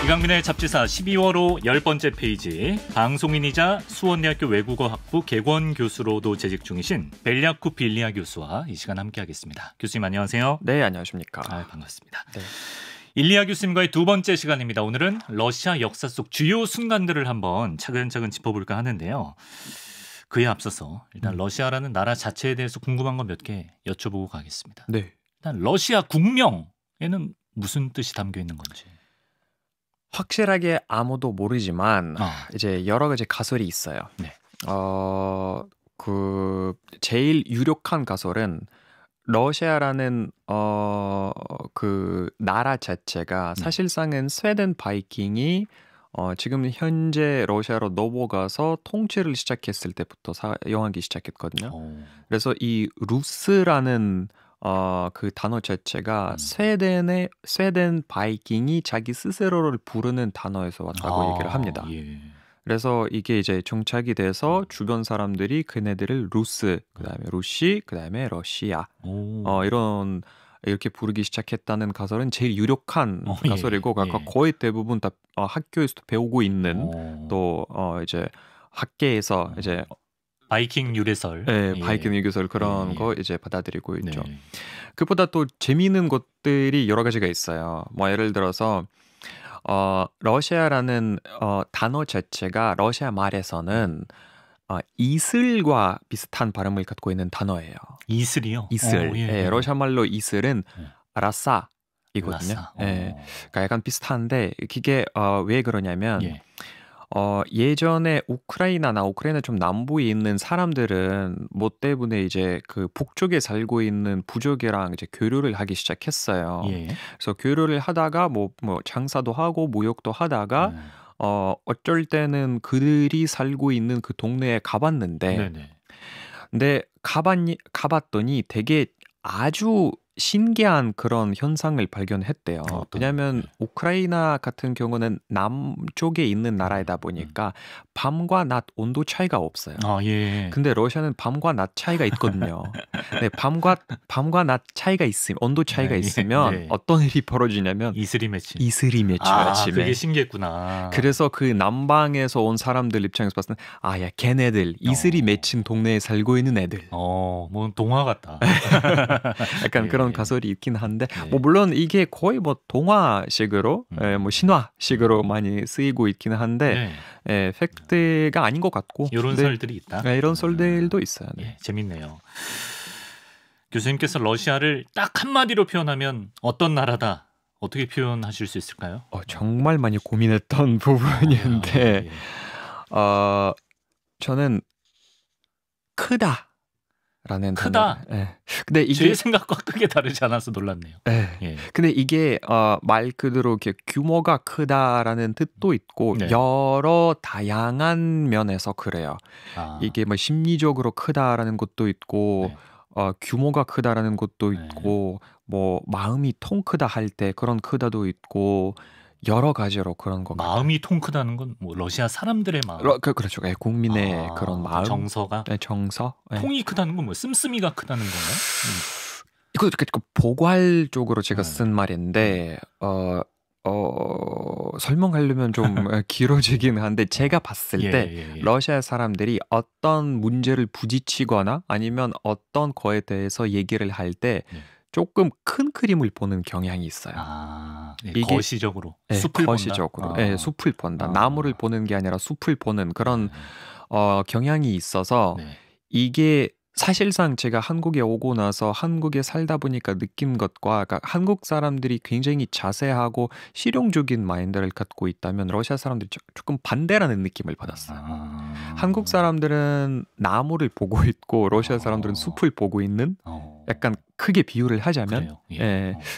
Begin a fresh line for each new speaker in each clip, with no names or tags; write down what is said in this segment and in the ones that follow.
이강민의 잡지사 12월호 10번째 페이지, 방송인이자 수원대학교 외국어학부 객원 교수로도 재직 중이신 벨야쿠 빌리아 교수와 이 시간 함께하겠습니다. 교수님 안녕하세요.
네, 안녕하십니까.
반갑습니다.
네.
일리아 교수님과의 두 번째 시간입니다. 오늘은 러시아 역사 속 주요 순간들을 한번 차근차근 짚어볼까 하는데요. 그에 앞서서 일단 러시아라는 나라 자체에 대해서 궁금한 건 몇 개 여쭤보고 가겠습니다.
네.
일단 러시아 국명에는 무슨 뜻이 담겨 있는 건지.
확실하게 아무도 모르지만 이제 여러 가지 가설이 있어요.
네.
제일 유력한 가설은 러시아라는 그 나라 자체가 사실상은 스웨덴 바이킹이 지금 현재 러시아로 넘어가서 통치를 시작했을 때부터 사용하기 시작했거든요. 그래서 이 루스라는 그 단어 자체가 스웨덴 바이킹이 자기 스스로를 부르는 단어에서 왔다고 얘기를 합니다.
예.
그래서 이게 이제 정착이 돼서 주변 사람들이 그네들을 루스, 그다음에 루시, 그다음에 러시아 이렇게 부르기 시작했다는 가설은 제일 유력한 가설이고 거의 대부분 다 학교에서도 배우고 있는 또 이제 학계에서 이제
바이킹 유래설,
바이킹 유래설 그런 거 이제 받아들이고 있죠. 그보다 또 재미있는 것들이 여러 가지가 있어요. 뭐 예를 들어서 러시아라는 단어 자체가 러시아 말에서는 이슬과 비슷한 발음을 갖고 있는 단어예요.
이슬이요?
이슬. 러시아 말로 이슬은 라사이거든요. 그러니까 약간 비슷한데 그게 왜 그러냐면 예전에 우크라이나 좀 남부에 있는 사람들은 뭐 때문에 이제 그 북쪽에 살고 있는 부족이랑 이제 교류를 하기 시작했어요. 그래서 교류를 하다가 뭐 장사도 하고 무역도 하다가 어쩔 때는 그들이 살고 있는 그 동네에 가봤는데 근데 가봤더니 되게 아주 신기한 그런 현상을 발견했대요. 왜냐하면 우크라이나 같은 경우는 남쪽에 있는 나라이다 보니까 밤과 낮 온도 차이가 없어요. 근데 러시아는 밤과 낮 차이가 있거든요. 네, 밤과 낮 차이가 있으면 온도 차이가 있으면 어떤 일이 벌어지냐면
이슬이 맺혀
아침에.
그게 신기했구나.
그래서 그 남방에서 온 사람들 입장에서 봤을 때 걔네들 이슬이 맺힌 동네에 살고 있는 애들.
뭐 동화 같다.
약간 그런 가설이 있긴 한데 뭐 물론 이게 거의 뭐 동화식으로 뭐 신화식으로 많이 쓰이고 있긴 한데 팩트가 아닌 것 같고
이런 설들이 있다.
이런 설들도 있어요.
재밌네요. 교수님께서 러시아를 딱 한마디로 표현하면 어떤 나라다 어떻게 표현하실 수 있을까요?
정말 많이 고민했던 부분인데 저는 크다.
크다.
근데 이게
제 생각과 크게 다르지 않아서 놀랐네요.
근데 이게 말 그대로 이렇게 규모가 크다라는 뜻도 있고 여러 다양한 면에서 그래요. 이게 뭐 심리적으로 크다라는 것도 있고 규모가 크다라는 것도 있고 뭐 마음이 통 크다 할 때 그런 크다도 있고 여러 가지로 그런 것 같아요.
마음이 통 크다는 건 뭐 러시아 사람들의 마음.
그렇죠. 국민의 그런 마음.
정서가.
정서.
통이 크다는 건 뭐 씀씀이가 크다는 건가요?
이거 포괄적으로 제가 쓴 말인데 설명하려면 좀 길어지긴 한데 제가 봤을 때 러시아 사람들이 어떤 문제를 부딪히거나 아니면 어떤 거에 대해서 얘기를 할 때 조금 큰 그림을 보는 경향이 있어요. 이게
거시적으로 숲을
본다. 숲을 본다. 나무를 보는 게 아니라 숲을 보는 그런 경향이 있어서 이게 사실상 제가 한국에 오고 나서 한국에 살다 보니까 느낀 것과 그러니까 한국 사람들이 굉장히 자세하고 실용적인 마인드를 갖고 있다면 러시아 사람들이 조금 반대라는 느낌을 받았어요. 한국 사람들은 나무를 보고 있고 러시아 사람들은 숲을 보고 있는 약간 크게 비유를 하자면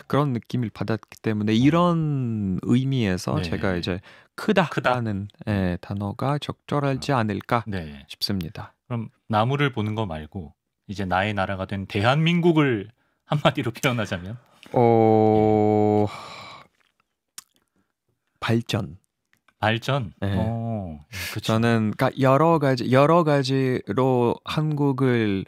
그런 느낌을 받았기 때문에 이런 의미에서 제가 이제 크다라는 단어가 적절하지 않을까 싶습니다.
그럼 나무를 보는 거 말고 이제 나의 나라가 된 대한민국을 한마디로 표현하자면
발전. 저는 그러니까 여러 가지로 한국을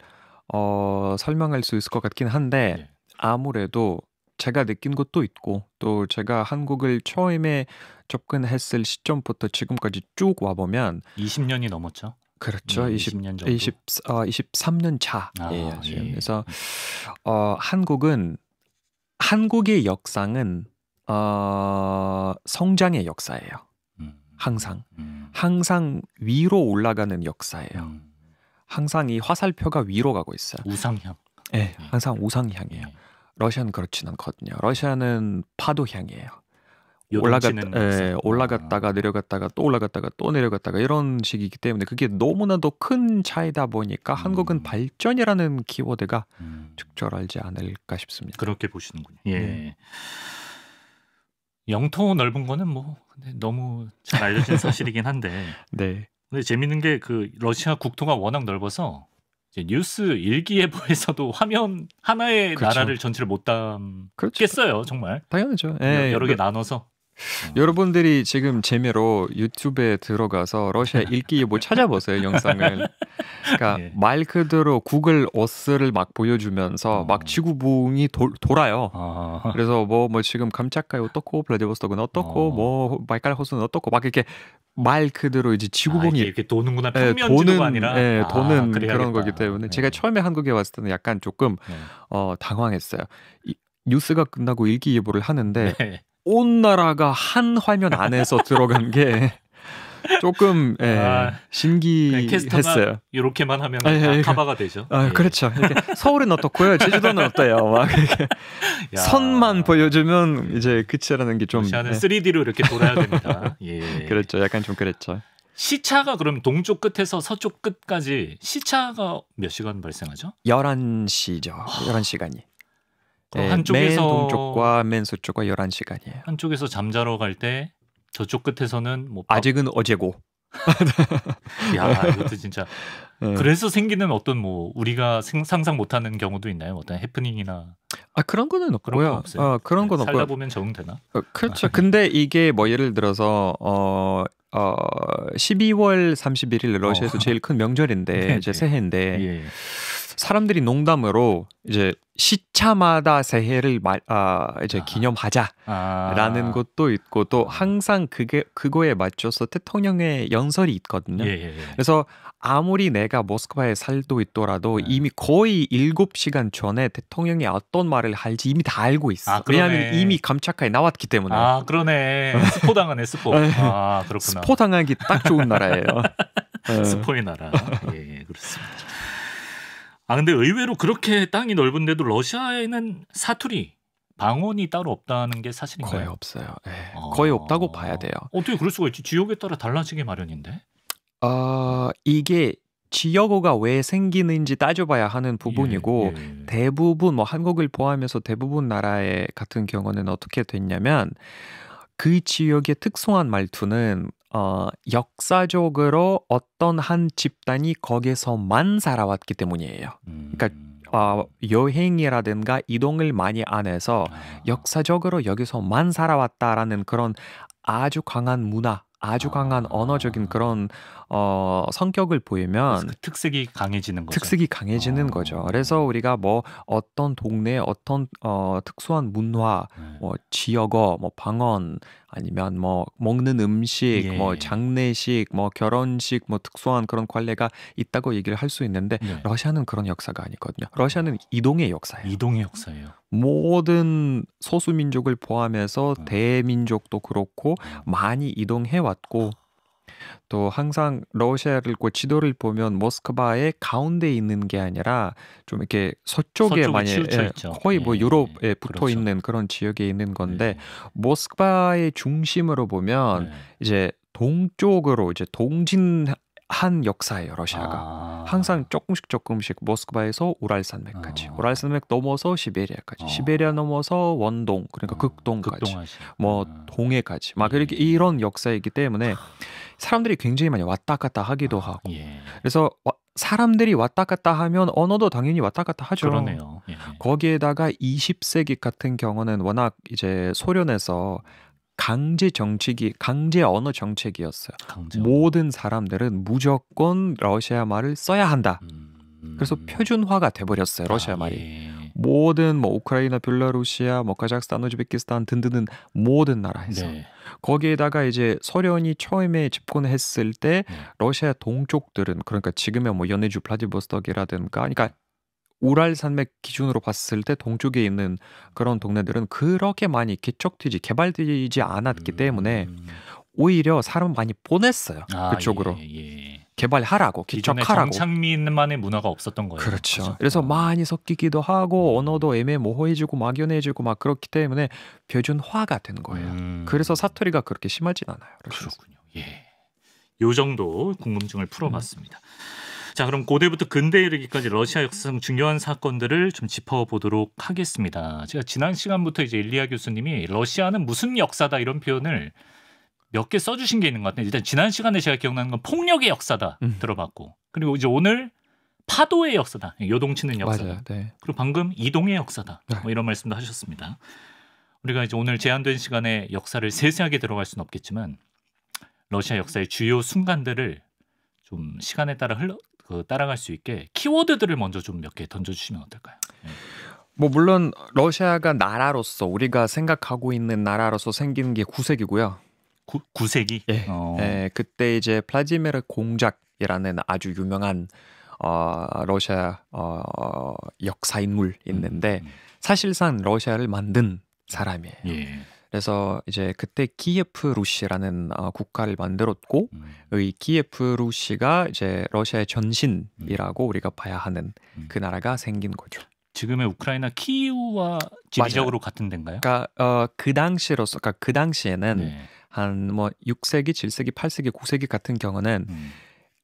설명할 수 있을 것 같긴 한데 아무래도 제가 느낀 것도 있고 또 제가 한국을 처음에 접근했을 시점부터 지금까지 쭉 와보면
20년이 넘었죠.
그렇죠.
20년 정도.
23년 차예요.
아,
지금.
예.
그래서 한국의 역사는 성장의 역사예요. 항상 위로 올라가는 역사예요. 항상 이 화살표가 위로 가고 있어요.
우상향.
네, 항상 우상향이에요. 러시아는 그렇진 않거든요. 러시아는 파도향이에요. 올라갔다가 내려갔다가 또 올라갔다가 또 내려갔다가 이런 식이기 때문에 그게 너무나도 큰 차이다 보니까 한국은 발전이라는 키워드가 적절하지 않을까 싶습니다.
그렇게 보시는군요. 예. 영토 넓은 거는 뭐 너무 잘 알려진 사실이긴 한데.
네.
근데 재밌는 게 그 러시아 국토가 워낙 넓어서 이제 뉴스 일기예보에서도 화면 하나의
그렇죠.
나라를 전체를 못 담겠어요. 그렇죠. 정말.
당연하죠.
여러 개 나눠서.
여러분들이 지금 재미로 유튜브에 들어가서 러시아 일기예보 찾아보세요. 영상을. 그러니까
예.
말 그대로 구글 어스를 막 보여주면서 막 지구붕이 돌아요. 그래서 뭐 지금 감차카이 어떻고 블라디보스토크는 어떻고 뭐 바이칼 호수는 어떻고 막 이렇게 말 그대로 이제 지구붕이
이렇게 도는구나. 평면 지도가 아니라
도는
그래야겠다.
그런 거기 때문에 제가 처음에 한국에 왔을 때는 약간 조금 당황했어요. 뉴스가 끝나고 일기예보를 하는데 온 나라가 한 화면 안에서 들어간 게 조금 신기했어요.
이렇게만 하면 카바가 되죠.
그렇죠. 서울은 어떻고요? 제주도는 어때요? 막 이렇게 선만 보여주면 이제 끝이라는 게 좀.
러시아는 3D로 이렇게 돌아야 됩니다. 예.
그렇죠. 약간 좀 그랬죠.
시차가 그럼 동쪽 끝에서 서쪽 끝까지 시차가 몇 시간 발생하죠?
11시죠. 11시간이.
한쪽에서
맨 동쪽과 맨 서쪽과 11시간이에요.
한쪽에서 잠자러 갈 때 저쪽 끝에서는 뭐
아직은 어제고.
야, 이것도 진짜. 그래서 생기는 어떤 뭐 우리가 상상 못하는 경우도 있나요? 어떤 해프닝이나.
그런 거는 없고요. 그런 건 없고요.
살다 보면 적응되나?
그렇죠. 근데 이게 뭐 예를 들어서 12월 31일 러시아에서 제일 큰 명절인데 이제 새해인데.
예.
사람들이 농담으로 이제 시차마다 새해를 이제 기념하자라는 것도 있고 또 항상 그거에 맞춰서 대통령의 연설이 있거든요. 그래서 아무리 내가 모스크바에 살고 있더라도 이미 거의 7시간 전에 대통령이 어떤 말을 할지 이미 다 알고 있어. 왜냐하면 이미 감차카에 나왔기 때문에.
그러네. 스포 당하네, 스포. 그렇구나.
스포 당하기 딱 좋은 나라예요.
스포의 나라. 예, 그렇습니다. 근데 의외로 그렇게 땅이 넓은데도 러시아에는 사투리, 방언이 따로 없다는 게 사실인가요?
거의 없어요. 거의 없다고 봐야 돼요.
어떻게 그럴 수가 있지? 지역에 따라 달라지게 마련인데?
이게 지역어가 왜 생기는지 따져봐야 하는 부분이고 대부분 뭐 한국을 포함해서 대부분 나라의 같은 경우는 어떻게 됐냐면 그 지역의 특수한 말투는 역사적으로 어떤 한 집단이 거기서만 살아왔기 때문이에요. 그러니까 여행이라든가 이동을 많이 안 해서 역사적으로 여기서만 살아왔다라는 그런 아주 강한 문화, 아주 강한 언어적인 그런 성격을 보이면
그 특색이 강해지는 거죠.
특색이 강해지는 거죠. 그래서 우리가 뭐 어떤 동네 어떤 특수한 문화, 뭐 지역어, 뭐 방언 아니면 뭐 먹는 음식, 뭐 장례식, 뭐 결혼식, 뭐 특수한 그런 관례가 있다고 얘기를 할 수 있는데 러시아는 그런 역사가 아니거든요. 러시아는 이동의 역사예요.
이동의 역사예요.
모든 소수민족을 포함해서 대민족도 그렇고 많이 이동해 왔고 또 항상 러시아를 지도를 보면 모스크바의 가운데 있는 게 아니라 좀 이렇게 서쪽에 많이 거의 뭐 유럽에 붙어 있는 그런 지역에 있는 건데 모스크바의 중심으로 보면 이제 동쪽으로 이제 동진한 역사예요. 러시아가 항상 조금씩 모스크바에서 우랄산맥까지 우랄산맥 넘어서 시베리아까지 시베리아 넘어서 원동 그러니까 극동까지 뭐 동해까지 막 이렇게 이런 역사이기 때문에 사람들이 굉장히 많이 왔다 갔다 하기도 하고 그래서 사람들이 왔다 갔다 하면 언어도 당연히 왔다 갔다 하죠.
그러네요.
거기에다가 20세기 같은 경우는 워낙 이제 소련에서 강제 언어 정책이었어요. 모든 사람들은 무조건 러시아 말을 써야 한다. 그래서 표준화가 돼버렸어요. 러시아 말이. 모든 뭐 우크라이나, 벨라루시아, 뭐 카자흐스탄, 우즈베키스탄 등등등 모든 나라에서
네.
거기에다가 이제 소련이 처음에 집권했을 때
네.
러시아 동쪽들은 그러니까 지금의 뭐 연해주 블라디보스톡이라든가 그러니까 우랄 산맥 기준으로 봤을 때 동쪽에 있는 그런 동네들은 그렇게 많이 개발되지 않았기 때문에 오히려 사람 많이 보냈어요. 그쪽으로.
예.
개발하라고,
기존에
개척하라고.
정착민만의 문화가 없었던 거예요.
그렇죠. 그래서 많이 섞이기도 하고 언어도 애매모호해지고 막연해지고 막 그렇기 때문에 표준화가 된 거예요. 그래서 사투리가 그렇게 심하진 않아요.
그렇군요. 예. 요 정도 궁금증을 풀어봤습니다. 자, 그럼 고대부터 근대에 이르기까지 러시아 역사상 중요한 사건들을 좀 짚어보도록 하겠습니다. 제가 지난 시간부터 이제 일리아 교수님이 러시아는 무슨 역사다 이런 표현을 몇 개 써주신 게 있는 것 같아요. 일단 지난 시간에 제가 기억나는 건 폭력의 역사다 들어봤고, 그리고 이제 오늘 파도의 역사다, 요동치는 역사다.
맞아요. 네.
그리고 방금 이동의 역사다. 뭐 이런 말씀도 하셨습니다. 우리가 이제 오늘 제한된 시간에 역사를 세세하게 들어갈 수는 없겠지만 러시아 역사의 주요 순간들을 좀 시간에 따라 따라갈 수 있게 키워드들을 먼저 좀 몇 개 던져주시면 어떨까요?
뭐 물론 러시아가 나라로서 우리가 생각하고 있는 나라로서 생긴 게 9세기고요.
9세기?
예, 그때 이제 플라디미르 공작이라는 아주 유명한 러시아 역사 인물 있는데 사실상 러시아를 만든 사람이에요.
예.
그래서 이제 그때 키예프 루시라는 국가를 만들었고 이 키예프 루시가 이제 러시아의 전신이라고 우리가 봐야 하는 그 나라가 생긴 거죠.
지금의 우크라이나 키이우와 지리적으로 같은 데인가요?
그러니까 그 당시로서, 그러니까 그 당시에는 한 뭐 6세기, 7세기, 8세기, 9세기 같은 경우는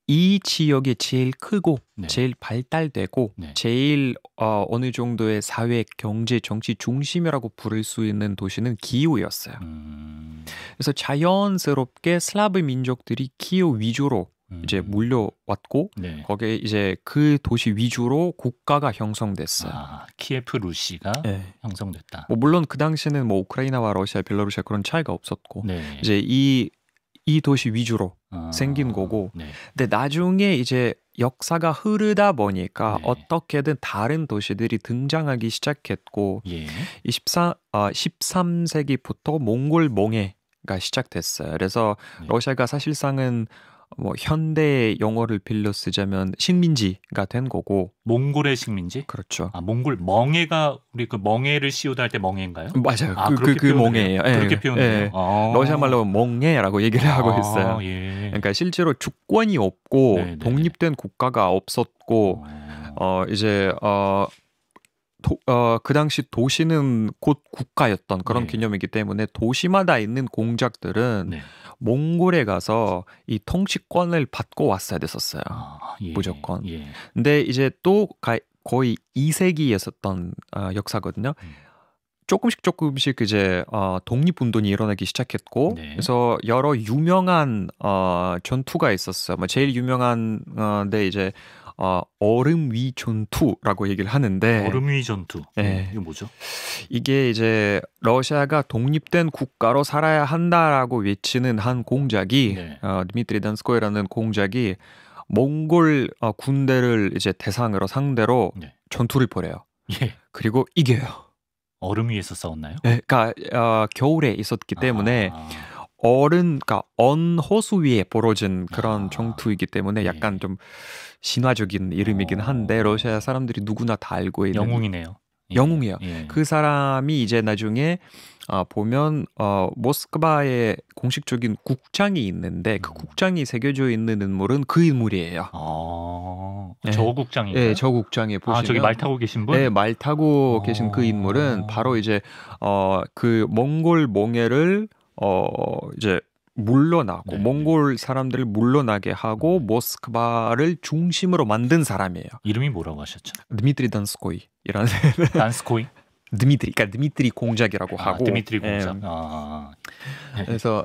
이 지역이 제일 크고 제일 발달되고 제일 어느 정도의 사회, 경제, 정치 중심이라고 부를 수 있는 도시는 키이우였어요. 그래서 자연스럽게 슬라브 민족들이 키이우 위주로 이제 몰려왔고 거기에 이제 그 도시 위주로 국가가 형성됐어요.
키예프 루시가 형성됐다.
뭐 물론 그 당시에는 뭐 우크라이나와 러시아, 벨라루시아 그런 차이가 없었고 이제 이 도시 위주로 생긴 거고. 근데 나중에 이제 역사가 흐르다 보니까 어떻게든 다른 도시들이 등장하기 시작했고 이 13세기부터 몽골 몽해가 시작됐어요. 그래서 러시아가 사실상은 뭐 현대 영어를 빌려 쓰자면 식민지가 된 거고.
몽골의 식민지?
그렇죠.
몽골 멍해가 우리 그 멍해를 씌우다 할 때 멍해인가요?
맞아요. 그 멍해예요.
그렇게 표현해요.
러시아 말로 멍해라고 얘기를 하고 있어요. 그러니까 실제로 주권이 없고 독립된 국가가 없었고 이제 그 당시 도시는 곧 국가였던 그런 개념이기 때문에 도시마다 있는 공작들은 몽골에 가서 이 통치권을 받고 왔어야 됐었어요. 무조건. 근데 이제 또 거의 2세기에 있었던 역사거든요. 조금씩 이제 독립운동이 일어나기 시작했고 그래서 여러 유명한 전투가 있었어요. 뭐 제일 유명한 데 이제 얼음 위 전투라고 얘기를 하는데
얼음 위 전투. 이게 뭐죠?
이게 이제 러시아가 독립된 국가로 살아야 한다라고 외치는 한 공작이 드미트리 단스코이라는 공작이 몽골 군대를 이제 대상으로 상대로 전투를 벌여요. 그리고 이겨요.
얼음 위에서 싸웠나요?
그러니까 겨울에 있었기 때문에 그러니까 언호수 위에 벌어진 그런 전투이기 때문에 약간 좀 신화적인 이름이긴 한데 러시아 사람들이 누구나 다 알고 있는
영웅이네요.
영웅이에요. 그 사람이 이제 나중에 보면 모스크바에 공식적인 국장이 있는데 그 국장이 새겨져 있는 인물은 그 인물이에요.
저 국장이에요?
네, 저 국장에 보시면
저기 말 타고 계신 분?
네, 말 타고 계신 그 인물은 바로 이제 그 몽골 몽해를 이제 물러나고 몽골 사람들을 물러나게 하고 모스크바를 중심으로 만든 사람이에요.
이름이 뭐라고 하셨죠?
드미트리 단스코이라는
단스코이?
그러니까 드미트리 공작이라고 하고.
드미트리 공작.
그래서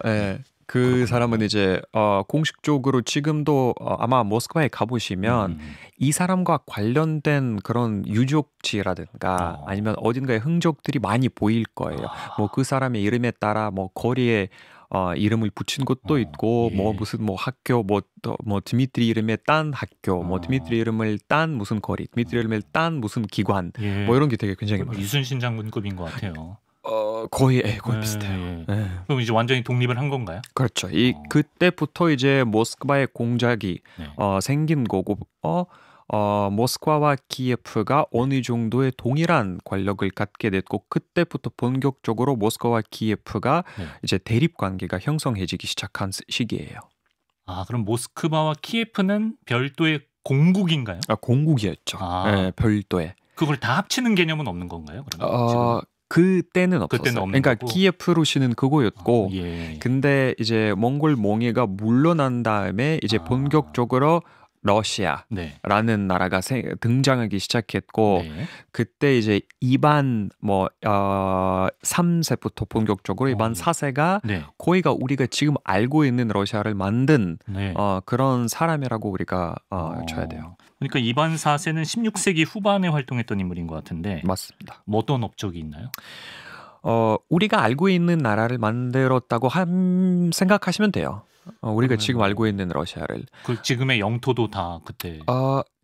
그 사람은 이제 공식적으로 지금도 아마 모스크바에 가보시면 이 사람과 관련된 그런 유적지라든가 아니면 어딘가에 흔적들이 많이 보일 거예요. 뭐 그 사람의 이름에 따라 뭐 거리에 이름을 붙인 곳도 있고 뭐 무슨 뭐 학교 뭐 드미트리 이름에 딴 학교 뭐 드미트리 이름을 딴 무슨 거리 드미트리 이름을 딴 무슨 기관 뭐 이런 게 되게 굉장히 많아요.
이순신 장군급인 것 같아요.
거의 비슷해요.
그럼 이제 완전히 독립을 한 건가요?
그렇죠. 그때부터 이제 모스크바의 공작이 생긴 거고 모스크바와 키예프가 어느 정도의 동일한 권력을 갖게 됐고 그때부터 본격적으로 모스크바와 키예프가 이제 대립 관계가 형성해지기 시작한 시기예요.
그럼 모스크바와 키예프는 별도의 공국인가요?
공국이었죠. 네, 별도의.
그걸 다 합치는 개념은 없는 건가요? 그러면
그때는 없었어요.
그때는 없는
그러니까
거고?
키예프로시는 그거였고 근데 이제 몽골 몽해가 물러난 다음에 이제 본격적으로 러시아라는 나라가 등장하기 시작했고 그때 이제 이반 3세부터 본격적으로 이반 4세가 거기가 우리가 지금 알고 있는 러시아를 만든 그런 사람이라고 우리가 쳐야 돼요.
그러니까 이반 4세는 16세기 후반에 활동했던 인물인 것 같은데
맞습니다.
뭐 어떤 업적이 있나요?
우리가 알고 있는 나라를 만들었다고 생각하시면 돼요. 우리가 지금 알고 있는 러시아를.
그 지금의 영토도 다 그때.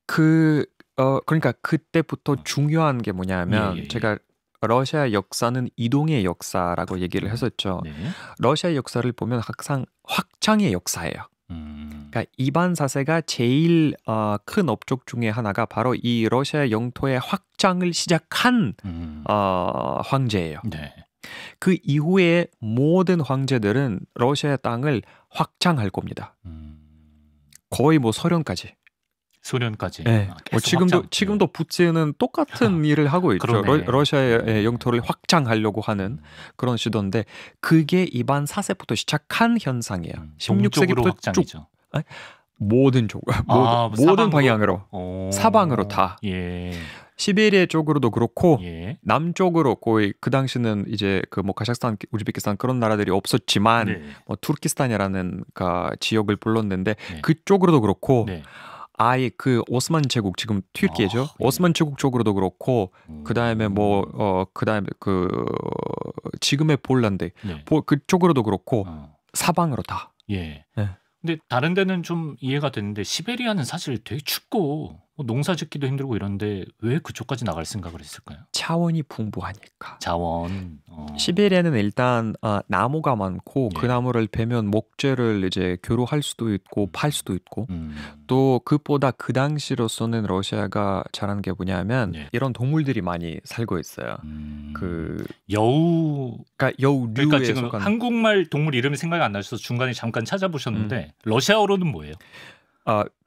그러니까 그때부터 중요한 게 뭐냐면 제가 러시아 역사는 이동의 역사라고 얘기를 했었죠. 러시아 역사를 보면 항상 확장의 역사예요. 그러니까 이반 4세가 제일 큰 업적 중에 하나가 바로 이 러시아 영토의 확장을 시작한 황제예요. 그 이후에 모든 황제들은 러시아 땅을 확장할 겁니다. 거의 뭐 소련까지.
네.
지금도 푸틴은 똑같은 일을 하고 있죠. 러시아의 영토를 확장하려고 하는 그런 시도인데 그게 이반 4세부터 시작한 현상이에요. 16세기부터
확장이죠.
모든 방향으로 사방으로 다. 시베리아 쪽으로도 그렇고 남쪽으로 거의 그 당시는 이제 그 뭐 카자흐스탄, 우즈베키스탄 그런 나라들이 없었지만 뭐 투르키스탄이라는 지역을 불렀는데 그쪽으로도 그렇고 아예 그 오스만 제국 지금 튀르키예죠. 오스만 제국 쪽으로도 그렇고 그다음에 그다음에 지금의 폴란드 그쪽으로도 그렇고 사방으로 다.
근데 다른 데는 좀 이해가 되는데 시베리아는 사실 되게 춥고 농사 짓기도 힘들고 이런데 왜 그쪽까지 나갈 생각을 했을까요?
자원이 풍부하니까.
자원.
시베리아는 일단 나무가 많고 그 나무를 베면 목재를 이제 교류할 수도 있고 팔 수도 있고 또 그보다 그 당시로서는 러시아가 잘한 게 뭐냐면 이런 동물들이 많이 살고 있어요. 그 여우.
그러니까 지금 한국말 동물 이름이 생각이 안 나셔서 중간에 잠깐 찾아보셨는데 러시아어로는 뭐예요?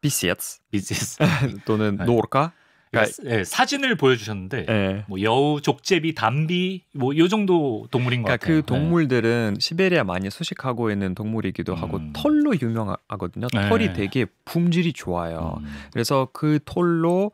비시에츠
비시에츠
또는 노르카.
그러니까 사진을 보여주셨는데 뭐 여우, 족제비, 담비 뭐 이 정도 동물인 것 같아요.
그 동물들은 시베리아 많이 서식하고 있는 동물이기도 하고 털로 유명하거든요. 털이 되게 품질이 좋아요. 그래서 그 털로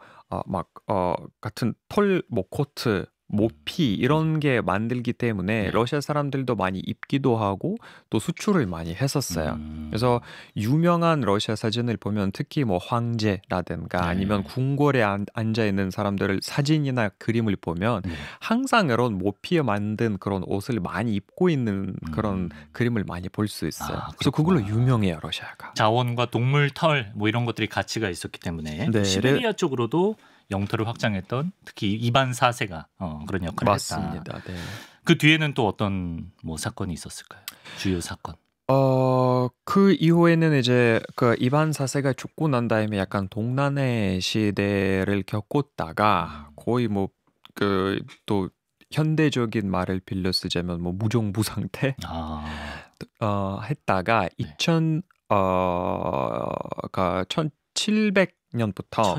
같은 털 코트 모피 이런 게 만들기 때문에 러시아 사람들도 많이 입기도 하고 또 수출을 많이 했었어요. 그래서 유명한 러시아 사진을 보면 특히 뭐 황제라든가 아니면 궁궐에 앉아 있는 사람들을 사진이나 그림을 보면 항상 그런 모피에 만든 그런 옷을 많이 입고 있는 그런 그림을 많이 볼 수 있어요. 그래서 그걸로 유명해요, 러시아가.
자원과 동물 털 뭐 이런 것들이 가치가 있었기 때문에 시베리아 쪽으로도 영토를 확장했던 특히 이반 4세가 그런 역할을
맞습니다.
했다. 그 뒤에는 또 어떤 뭐 사건이 있었을까요? 주요 사건.
그 이후에는 이제 그 이반 4세가 죽고 난 다음에 약간 동란의 시대를 겪었다가 거의 뭐 또 현대적인 말을 빌려 쓰자면 뭐 무정부상태 했다가 1700년부터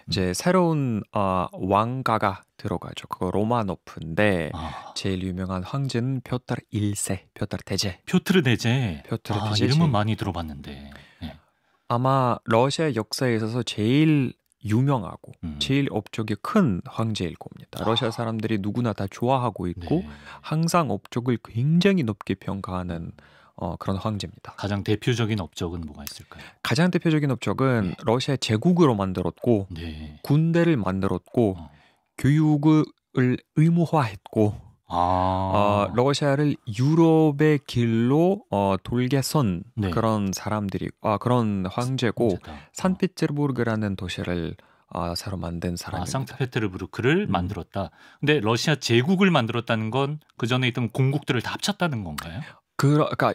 이제 새로운 왕가가 들어가죠. 그거 로마노프인데 제일 유명한 황제는 표트르 1세, 표트르 대제.
표트르 대제. 이름은 많이 들어봤는데.
아마 러시아 역사에 있어서 제일 유명하고 제일 업적이 큰 황제일 겁니다. 러시아 사람들이 누구나 다 좋아하고 있고 항상 업적을 굉장히 높게 평가하는 그런 황제입니다.
가장 대표적인 업적은 뭐가 있을까요?
가장 대표적인 업적은 러시아 제국으로 만들었고 군대를 만들었고 교육을 의무화했고 러시아를 유럽의 길로 돌게 선
네.
그런 사람들이 그런 황제고 산피테르부르크라는 도시를 새로 만든 사람입니다.
상트페테르부르크를 만들었다. 근데 러시아 제국을 만들었다는 건 그 전에 있던 공국들을 다 합쳤다는 건가요?
그러니까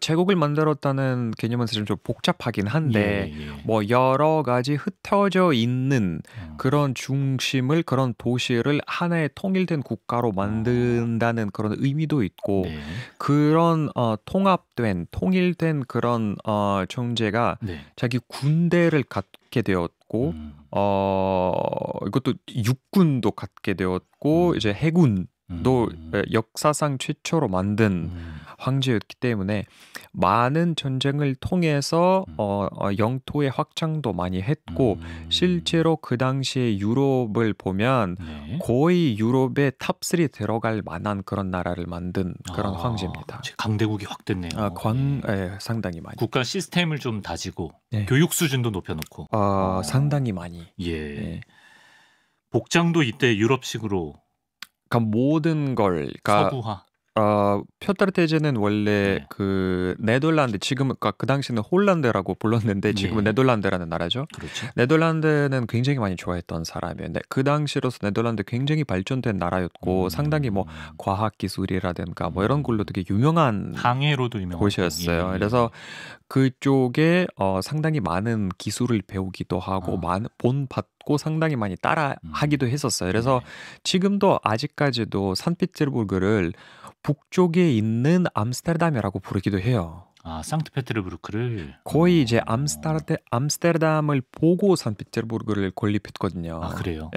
제국을 만들었다는 개념은 사실 좀 복잡하긴 한데 뭐 여러 가지 흩어져 있는 그런 중심을 그런 도시를 하나의 통일된 국가로 만든다는 그런 의미도 있고 그런 통일된 그런 존재가 자기 군대를 갖게 되었고 이것도 육군도 갖게 되었고 이제 해군도 역사상 최초로 만든 황제였기 때문에 많은 전쟁을 통해서 영토의 확장도 많이 했고 실제로 그 당시에 유럽을 보면 거의 유럽의 탑3 들어갈 만한 그런 나라를 만든 그런 황제입니다.
강대국이 확 됐네요.
상당히 많이.
국가 시스템을 좀 다지고 교육 수준도 높여놓고
상당히 많이.
복장도 이때 유럽식으로.
그러니까 모든 걸
서부화.
표터 대제는 원래 그 네덜란드 지금 그 당시는 홀란드라고 불렀는데 지금은 네덜란드라는 나라죠.
그렇죠.
네덜란드는 굉장히 많이 좋아했던 사람이에요. 그 당시로서 네덜란드 굉장히 발전된 나라였고 상당히 뭐 과학 기술이라든가 뭐 이런 걸로 되게 유명한
항해로도 유명한
곳이었어요. 그래서 그쪽에 상당히 많은 기술을 배우기도 하고 본받고 상당히 많이 따라하기도 했었어요. 그래서 지금도 아직까지도 산피테르부르크를 북쪽에 있는 암스테르담이라고 부르기도 해요.
상트페테르부르크를
거의 이제 암스테르담을 보고 산피테르부르크를 건립했거든요.
그래요?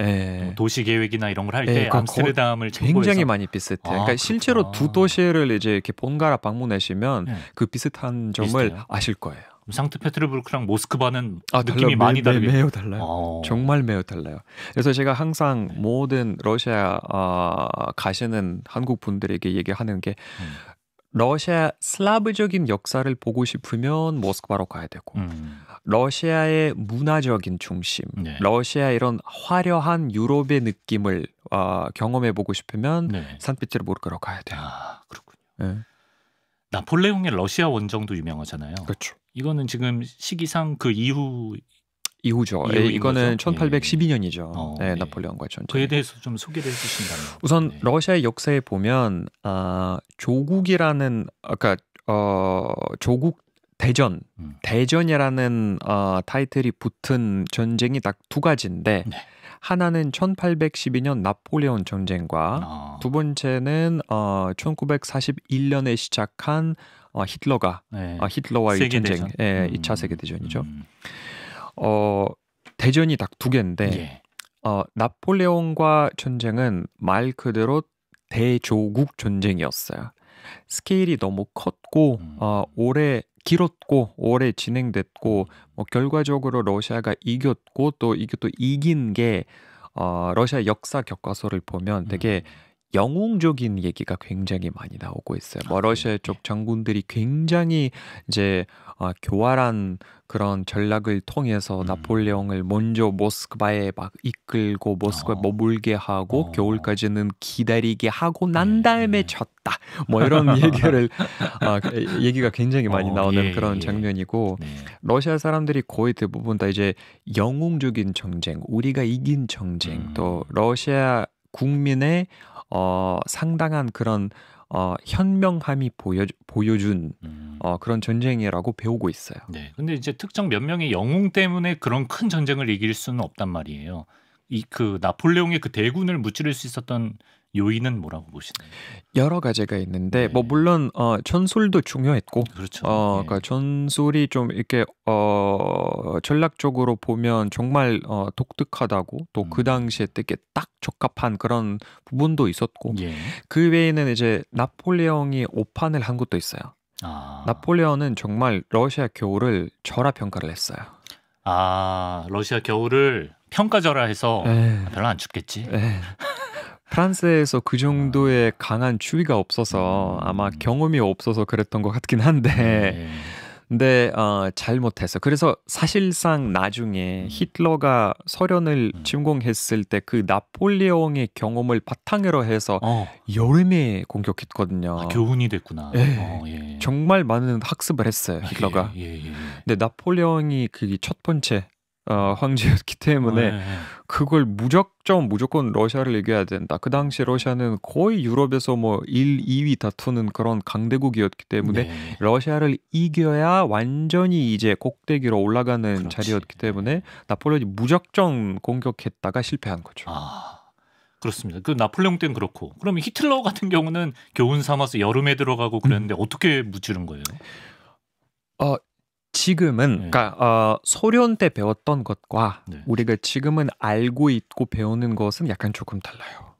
도시 계획이나 이런 걸 할 때 암스테르담을
굉장히 많이 비슷해요. 그러니까 실제로 두 도시를 이제 이렇게 번갈아 방문하시면 그 비슷한 점을
비슷해요?
아실 거예요.
상트페테르부르크랑 모스크바는 느낌이 많이 다르게
매우 달라요. 정말 매우 달라요. 그래서 제가 항상 모든 러시아 가시는 한국 분들에게 얘기하는 게 러시아 슬라브적인 역사를 보고 싶으면 모스크바로 가야 되고 러시아의 문화적인 중심, 러시아 이런 화려한 유럽의 느낌을 경험해 보고 싶으면 산피테르부르크로 가야 돼요.
그렇군요. 나폴레옹의 러시아 원정도 유명하잖아요.
그렇죠.
이거는 지금 시기상 그
이후죠. 이거는 1812년이죠. 나폴레옹과 전쟁.
그에 대해서 좀 소개를 해주신다면.
우선 러시아의 역사에 보면 조국이라는 조국 대전이라는 타이틀이 붙은 전쟁이 딱 두 가지인데 하나는 1812년 나폴레옹 전쟁과 두 번째는 1941년에 시작한 히틀러와의 전쟁, 2차 세계대전이죠. 대전이 딱 두 개인데 나폴레옹과 전쟁은 말 그대로 대조국 전쟁이었어요. 스케일이 너무 컸고 길었고 오래 진행됐고 결과적으로 러시아가 이겼고 또 이게 또 이긴 게 러시아 역사 교과서를 보면 되게 영웅적인 얘기가 굉장히 많이 나오고 있어요. 러시아 쪽 장군들이 굉장히 이제 교활한 그런 전략을 통해서 나폴레옹을 먼저 모스크바에 막 이끌고 모스크바에 머물게 하고 겨울까지는 기다리게 하고 난 다음에 쳤다. 뭐 이런 얘기가 굉장히 많이 나오는 그런 장면이고 러시아 사람들이 거의 대부분 다 이제 영웅적인 전쟁, 우리가 이긴 전쟁, 또 러시아 국민의 상당한 그런 현명함이 보여준 그런 전쟁이라고 배우고 있어요.
근데 이제 특정 몇 명의 영웅 때문에 그런 큰 전쟁을 이길 수는 없단 말이에요. 그 나폴레옹의 그 대군을 무찌를 수 있었던 요인은 뭐라고 보시나요?
여러 가지가 있는데 물론 전술도 중요했고
그렇죠.
그러니까 전술이 좀 이렇게 전략적으로 보면 정말 독특하다고 또 그 당시에 되게 딱 적합한 그런 부분도 있었고 그 외에는 이제 나폴레옹이 오판을 한 것도 있어요. 나폴레옹은 정말 러시아 겨울을 절하평가를 했어요.
러시아 겨울을 평가절하해서 별로 안 춥겠지.
프랑스에서 그 정도의 강한 추위가 없어서 아마 경험이 없어서 그랬던 것 같긴 한데 근데 잘못했어. 그래서 사실상 나중에 히틀러가 소련을 침공했을 때 그 나폴레옹의 경험을 바탕으로 해서 여름에 공격했거든요.
아, 교훈이 됐구나.
예.
예.
정말 많은 학습을 했어요, 히틀러가.
예.
근데 나폴레옹이 그게 첫 번째 황제였기 때문에 그걸 무조건 러시아를 이겨야 된다. 그 당시 러시아는 거의 유럽에서 뭐 1, 2위 다투는 그런 강대국이었기 때문에 러시아를 이겨야 완전히 이제 꼭대기로 올라가는 자리였기 때문에 나폴레옹이 무작정 공격했다가 실패한 거죠.
그렇습니다. 그 나폴레옹 때는 그렇고, 그러면 히틀러 같은 경우는 교훈 삼아서 여름에 들어가고 그랬는데 어떻게 무찌른 거예요?
지금은 그러니까 소련 때 배웠던 것과 우리가 지금은 알고 있고 배우는 것은 약간 조금 달라요.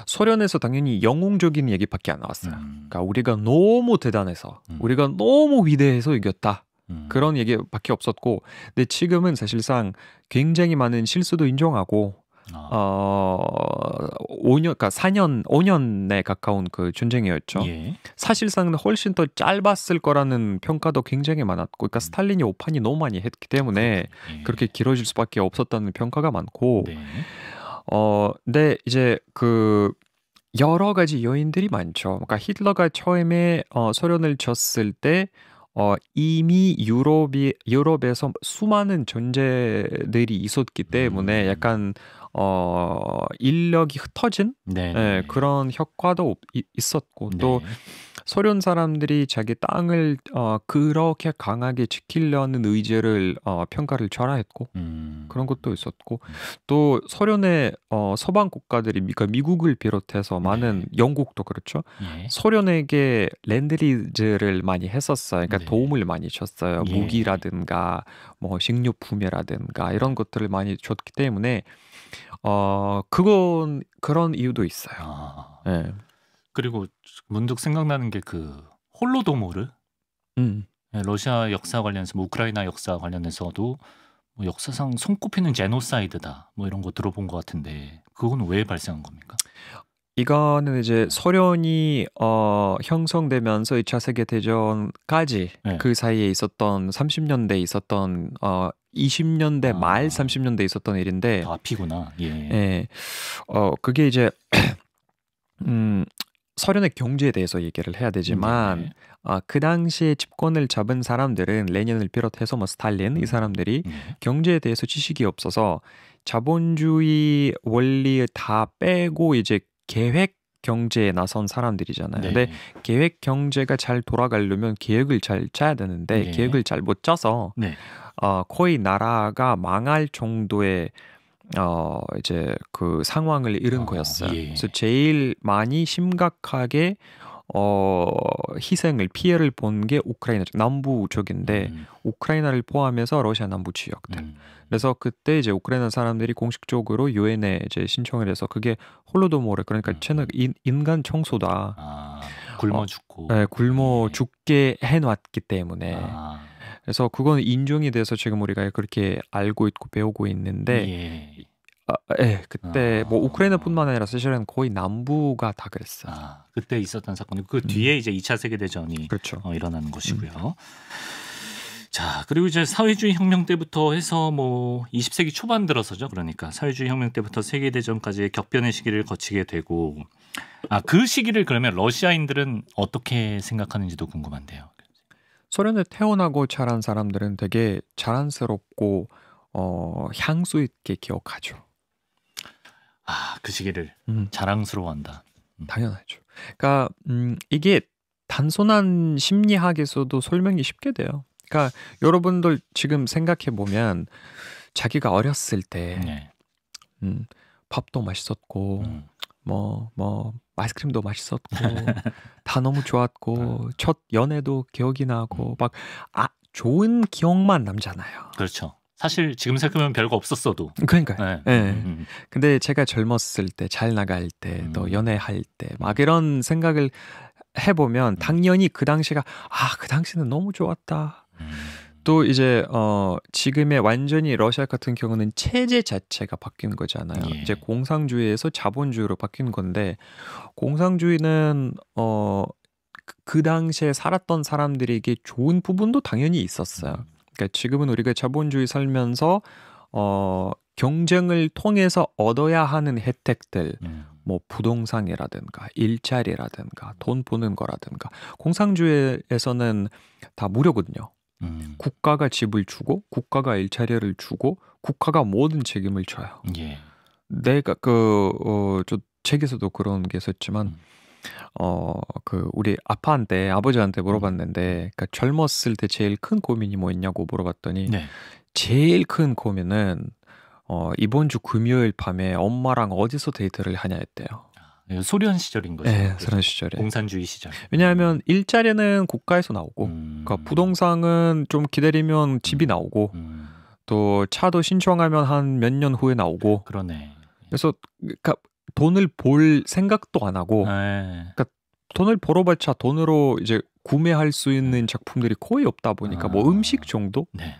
소련에서 당연히 영웅적인 얘기밖에 안 나왔어요. 그러니까 우리가 너무 대단해서 우리가 너무 위대해서 이겼다. 그런 얘기밖에 없었고, 근데 지금은 사실상 굉장히 많은 실수도 인정하고 5년, 그러니까 4년, 5년에 가까운 그 전쟁이었죠. 사실상 훨씬 더 짧았을 거라는 평가도 굉장히 많았고, 그러니까 스탈린이 오판이 너무 많이 했기 때문에 그렇게 길어질 수밖에 없었다는 평가가 많고, 근데 이제 그 여러 가지 요인들이 많죠. 그러니까 히틀러가 처음에 소련을 졌을 때 이미 유럽에서 수많은 존재들이 있었기 때문에 약간 인력이 흩어진 그런 효과도 있었고, 또 소련 사람들이 자기 땅을 그렇게 강하게 지키려는 의지를 평가를 잘했고 그런 것도 있었고, 또 소련의 서방 국가들이, 그러니까 미국을 비롯해서 많은, 영국도 그렇죠. 소련에게 랜드리즈를 많이 했었어요. 그러니까 도움을 많이 줬어요. 무기라든가 뭐 식료품이라든가 이런 것들을 많이 줬기 때문에 그런 이유도 있어요.
그리고 문득 생각나는 게 그 홀로도모르, 러시아 역사 관련해서, 뭐 우크라이나 역사 관련해서도 뭐 역사상 손꼽히는 제노사이드다, 뭐 이런 거 들어본 것 같은데, 그건 왜 발생한 겁니까?
이거는 이제 소련이 형성되면서 2차 세계대전까지 그 사이에 있었던 30년대 있었던 20년대 말 30년대 있었던 일인데,
앞이구나.
그게 이제 소련의 경제에 대해서 얘기를 해야 되지만 그 당시에 집권을 잡은 사람들은 레닌을 비롯해서 뭐 스탈린, 이 사람들이 경제에 대해서 지식이 없어서 자본주의 원리 다 빼고 이제 계획 경제에 나선 사람들이잖아요. 근데 계획 경제가 잘 돌아가려면 계획을 잘 짜야 되는데 계획을 잘 못 짜서 거의 나라가 망할 정도의 이제 그 상황을 잃은 거였어요. 그래서 제일 많이 심각하게 피해를 본 게 우크라이나 남부 쪽인데, 우크라이나를 포함해서 러시아 남부 지역들. 그래서 그때 이제 우크라이나 사람들이 공식적으로 유엔에 이제 신청을 해서, 그게 홀로도모르, 그러니까 인간 청소다.
굶어 죽고.
굶어 죽게 해놨기 때문에. 그래서 그건 인정이 돼서 지금 우리가 그렇게 알고 있고 배우고 있는데, 그때 뭐 우크라이나뿐만 아니라 사실은 거의 남부가 다 그랬어요.
그때 있었던 사건이, 그 뒤에 이제 2차 세계대전이 일어나는 것이고요. 자, 그리고 이제 사회주의 혁명 때부터 해서 뭐 20세기 초반 들어서죠. 그러니까 사회주의 혁명 때부터 세계대전까지의 격변의 시기를 거치게 되고, 그 시기를 그러면 러시아인들은 어떻게 생각하는지도 궁금한데요.
소련에 태어나고 자란 사람들은 되게 자랑스럽고 향수 있게 기억하죠.
그 시기를 자랑스러워한다.
당연하죠. 그러니까 이게 단순한 심리학에서도 설명이 쉽게 돼요. 그러니까 여러분들 지금 생각해 보면 자기가 어렸을 때 밥도 맛있었고 뭐 아이스크림도 맛있었고 다 너무 좋았고 첫 연애도 기억이 나고 막 좋은 기억만 남잖아요.
그렇죠. 사실 지금 생각하면 별거 없었어도.
그러니까요. 근데 제가 젊었을 때, 잘 나갈 때, 또 연애할 때 막 이런 생각을 해보면 당연히 그 당시가 그 당시는 너무 좋았다. 또 이제 지금의 완전히 러시아 같은 경우는 체제 자체가 바뀐 거잖아요. 이제 공산주의에서 자본주의로 바뀐 건데, 공산주의는 그 당시에 살았던 사람들에게 좋은 부분도 당연히 있었어요. 그러니까 지금은 우리가 자본주의 살면서 경쟁을 통해서 얻어야 하는 혜택들, 뭐 부동산이라든가 일자리라든가 돈 버는 거라든가 공산주의에서는 다 무료거든요. 국가가 집을 주고 국가가 일자리를 주고 국가가 모든 책임을 져요.
예.
내가 저 책에서도 그런 게 있었지만 우리 아버지한테 물어봤는데, 그러니까 젊었을 때 제일 큰 고민이 뭐였냐고 물어봤더니
네.
제일 큰 고민은 이번 주 금요일 밤에 엄마랑 어디서 데이트를 하냐였대요.
소련 시절인 거죠.
네, 소련 시절에.
공산주의 시절.
왜냐하면 일자리는 국가에서 나오고, 그러니까 부동산은 좀 기다리면 집이 나오고, 또 차도 신청하면 한 몇 년 후에 나오고.
그러네.
그래서 그러니까 돈을 벌 생각도 안 하고, 그러니까 돈을 벌어봤자 돈으로 이제 구매할 수 있는 작품들이 거의 없다 보니까 뭐 음식 정도.
네.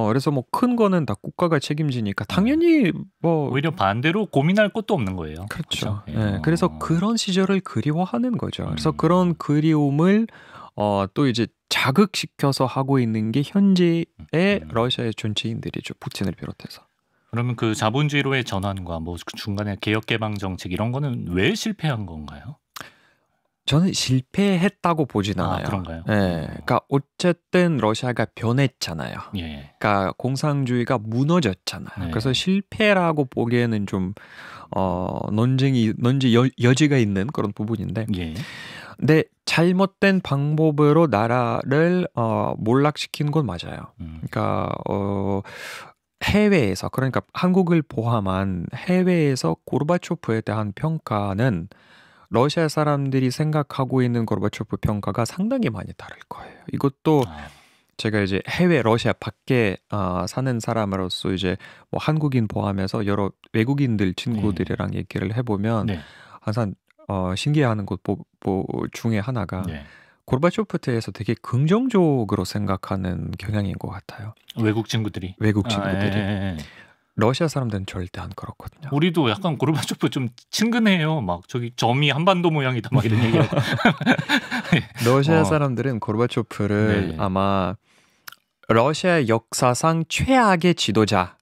그래서 뭐 큰 거는 다 국가가 책임지니까 당연히 뭐
오히려 반대로 고민할 것도 없는 거예요.
그렇죠. 네. 그래서 그런 시절을 그리워하는 거죠. 그래서 그런 그리움을 또 이제 자극시켜서 하고 있는 게 현재의 러시아의 정치인들이죠. 푸틴을 비롯해서.
그러면 그 자본주의로의 전환과 뭐 중간에 개혁 개방 정책 이런 거는 왜 실패한 건가요?
저는 실패했다고 보진 않아요.
그런가요?
네, 그러니까 어쨌든 러시아가 변했잖아요.
예.
그러니까 공산주의가 무너졌잖아요.
네.
그래서 실패라고 보기에는 좀 논쟁 여지가 있는 그런 부분인데.
예.
근데 잘못된 방법으로 나라를 몰락시킨 건 맞아요. 그러니까 해외에서, 그러니까 한국을 포함한 해외에서 고르바초프에 대한 평가는 러시아 사람들이 생각하고 있는 고르바초프 평가가 상당히 많이 다를 거예요. 이것도 제가 이제 해외 러시아 밖에 사는 사람으로서 이제 뭐 한국인 포함해서 여러 외국인들 친구들이랑 얘기를 해보면 항상 신기해하는 것 중에 하나가 고르바초프에 대해서 되게 긍정적으로 생각하는 경향인 것 같아요.
외국 친구들이.
러시아 사람들은 절대 안 그렇거든요.
우리도 약간 고르바초프 좀 친근해요. 막 저기 점이 한반도 모양이다 막 이런 얘기하고.
러시아 사람들은 고르바초프를 아마 러시아 역사상 최악의 지도자.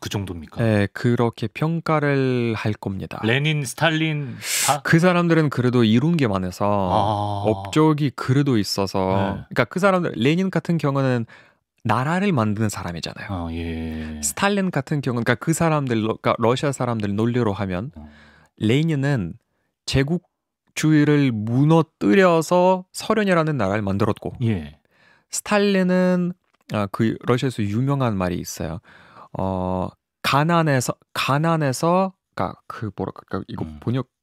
그 정도입니까?
네, 그렇게 평가를 할 겁니다.
레닌, 스탈린 다?
그 사람들은 그래도 이룬 게 많아서 업적이 그래도 있어서. 그러니까 그 사람들, 레닌 같은 경우는 나라를 만드는 사람이잖아요. 스탈린 같은 경우는, 그러니까 그 사람들, 그러니까 러시아 사람들 논리로 하면 레닌은 제국주의를 무너뜨려서 소련이라는 나라를 만들었고, 스탈린은 그 러시아에서 유명한 말이 있어요. 가난해서, 그러니까 그 뭐랄까, 이거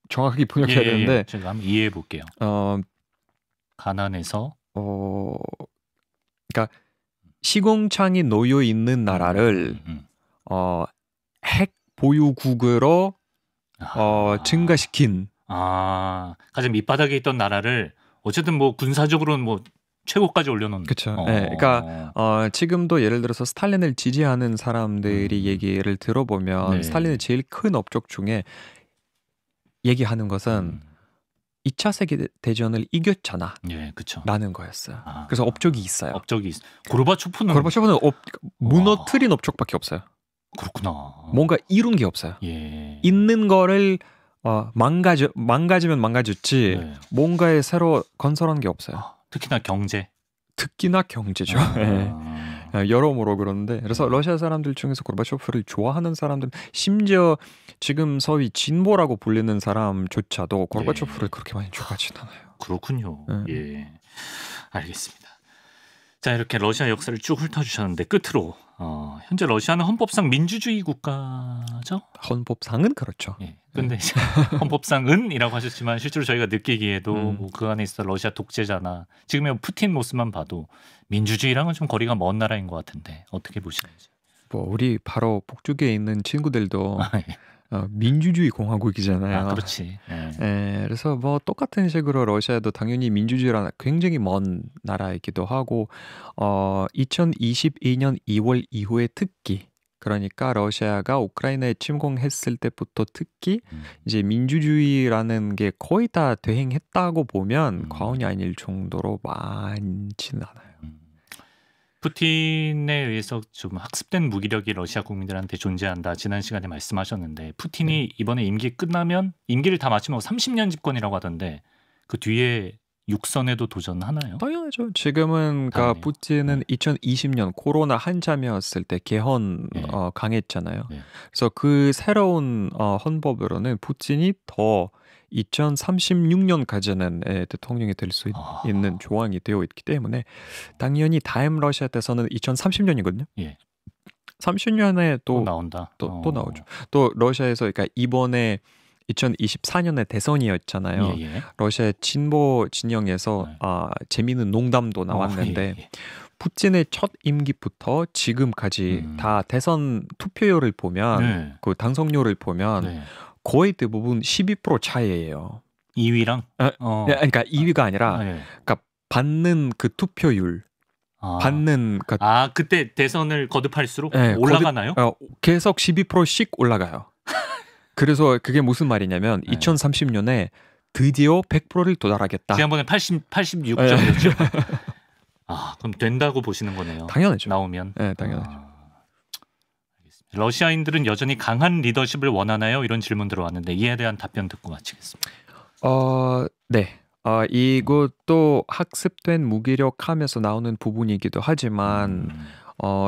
정확하게 번역해야 되는데
제가 한번 이해해 볼게요. 가난해서,
그러니까 시공창이 놓여 있는 나라를 핵 보유국으로 증가시킨.
가장 밑바닥에 있던 나라를 어쨌든 뭐 군사적으로는 뭐 최고까지 올려놓는.
그렇죠. 네, 그러니까 지금도 예를 들어서 스탈린을 지지하는 사람들이 얘기를 들어보면 스탈린의 제일 큰 업적 중에 얘기하는 것은 2차 세계대전을 이겼잖아.
그렇죠.
라는 거였어요. 그래서 업적이 있어요.
고르바초프는
무너뜨린 업적밖에 없어요.
그렇구나.
뭔가 이룬 게 없어요. 있는 거를 망가지면 망가졌지 뭔가에 새로 건설한 게 없어요.
특히나 경제죠.
여러모로 그러는데, 그래서 러시아 사람들 중에서 고르바초프를 좋아하는 사람들은, 심지어 지금 소위 진보라고 불리는 사람조차도 고르바초프를 그렇게 많이 좋아하진 않아요.
그렇군요. 알겠습니다. 자, 이렇게 러시아 역사를 쭉 훑어주셨는데 끝으로 현재 러시아는 헌법상 민주주의 국가죠?
헌법상은 그렇죠.
근데 헌법상은이라고 하셨지만 실제로 저희가 느끼기에도 뭐 그 안에 있어 러시아 독재자나 지금의 푸틴 모습만 봐도 민주주의랑은 좀 거리가 먼 나라인 것 같은데 어떻게 보시는지.
뭐 우리 바로 북쪽에 있는 친구들도 민주주의 공화국이잖아요.
그렇지.
그래서 뭐 똑같은 식으로 러시아도 당연히 민주주의라는 굉장히 먼 나라이기도 하고 2022년 2월 이후에 특히 그러니까 러시아가 우크라이나에 침공했을 때부터 특히 이제 민주주의라는 게 거의 다 대행했다고 보면 과언이 아닐 정도로 많지는 않아요.
푸틴에 의해서 좀 학습된 무기력이 러시아 국민들한테 존재한다. 지난 시간에 말씀하셨는데 푸틴이 이번에 임기 끝나면 임기를 다 마치면 30년 집권이라고 하던데 그 뒤에 육선에도 도전하나요?
당연하죠. 지금은 그러니까 푸틴은 2020년 코로나 한참이었을 때 개헌 강했잖아요. 그래서 그 새로운 헌법으로는 푸틴이 더 2036년까지는 대통령이 될 수 있는 조항이 되어 있기 때문에 당연히 다음 러시아 대선은 2030년이거든요. 30년에 또
나온다.
또 나오죠. 또 러시아에서 그러니까 이번에 2024년에 대선이었잖아요. 러시아의 진보 진영에서 재미있는 농담도 나왔는데 푸틴의 첫 임기부터 지금까지 다 대선 투표율을 보면 그 당선율을 보면 거의 대부분 12% 차이예요.
2위랑?
그러니까 2위가 아니라 그러니까 받는 그 투표율 받는
그때 대선을 거듭할수록 올라가나요?
계속 12%씩 올라가요. 그래서 그게 무슨 말이냐면 2030년에 드디어 100%를 도달하겠다.
지난번에 86점이었죠. 그럼 된다고 보시는 거네요.
당연하죠.
나오면.
네, 당연하죠.
러시아인들은 여전히 강한 리더십을 원하나요? 이런 질문 들어왔는데 이에 대한 답변 듣고 마치겠습니다.
네. 이것도 학습된 무기력함에서 나오는 부분이기도 하지만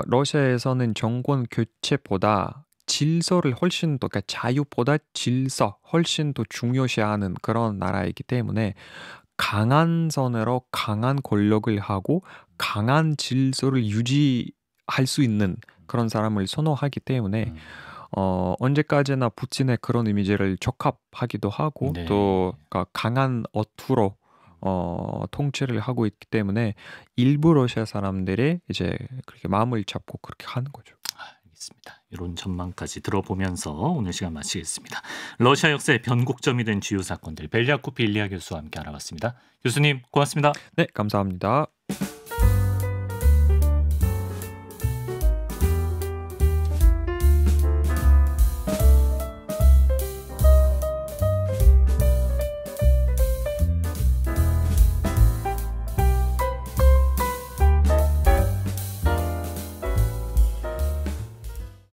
러시아에서는 정권 교체보다 질서를 훨씬 더, 그러니까 자유보다 질서 훨씬 더 중요시하는 그런 나라이기 때문에 강한 선으로 강한 권력을 하고 강한 질서를 유지할 수 있는 그런 사람을 선호하기 때문에 언제까지나 푸틴의 그런 이미지를 적합하기도 하고 또 그러니까 강한 어투로 통치를 하고 있기 때문에 일부 러시아 사람들이 이제 그렇게 마음을 잡고 그렇게 하는 거죠.
알겠습니다. 이런 전망까지 들어보면서 오늘 시간 마치겠습니다. 러시아 역사의 변곡점이 된 주요 사건들 벨리아코프 일리아 교수와 함께 알아봤습니다. 교수님 고맙습니다.
네, 감사합니다.